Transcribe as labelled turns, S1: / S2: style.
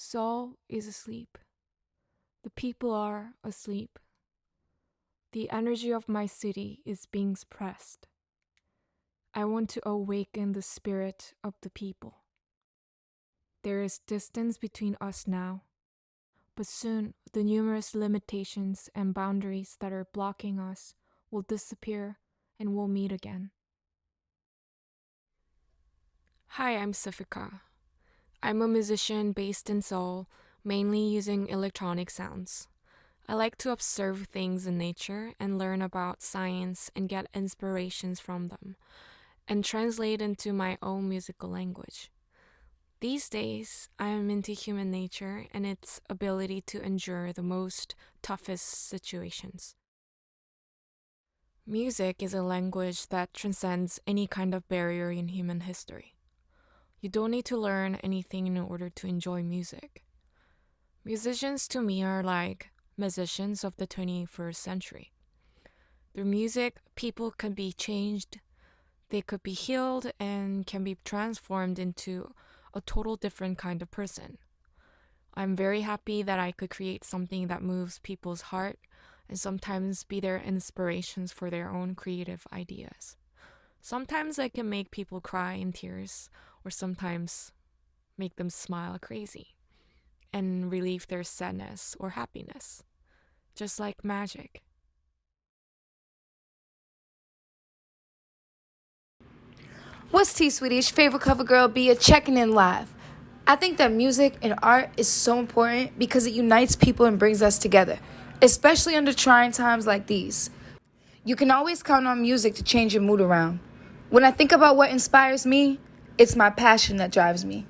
S1: Seoul is asleep. The people are asleep. The energy of my city is being suppressed. I want to awaken the spirit of the people. There is distance between us now, but soon the numerous limitations and boundaries that are blocking us will disappear and we'll meet again. Hi, I'm CIFIKA. I'm a musician based in Seoul, mainly using electronic sounds. I like to observe things in nature and learn about science and get inspirations from them, and translate into my own musical language. These days, I am into human nature and its ability to endure the most toughest situations. Music is a language that transcends any kind of barrier in human history. You don't need to learn anything in order to enjoy music. Musicians to me are like musicians of the 21st century. Through music, people can be changed, they could be healed, and can be transformed into a total different kind of person. I'm very happy that I could create something that moves people's heart and sometimes be their inspirations for their own creative ideas. Sometimes I can make people cry in tears, or sometimes make them smile crazy and relieve their sadness or happiness, just like magic.
S2: What's T, sweetie? It's your favorite cover girl, Bia, checking in live. I think that music and art is so important because it unites people and brings us together, especially under trying times like these. You can always count on music to change your mood around. When I think about what inspires me, it's my passion that drives me.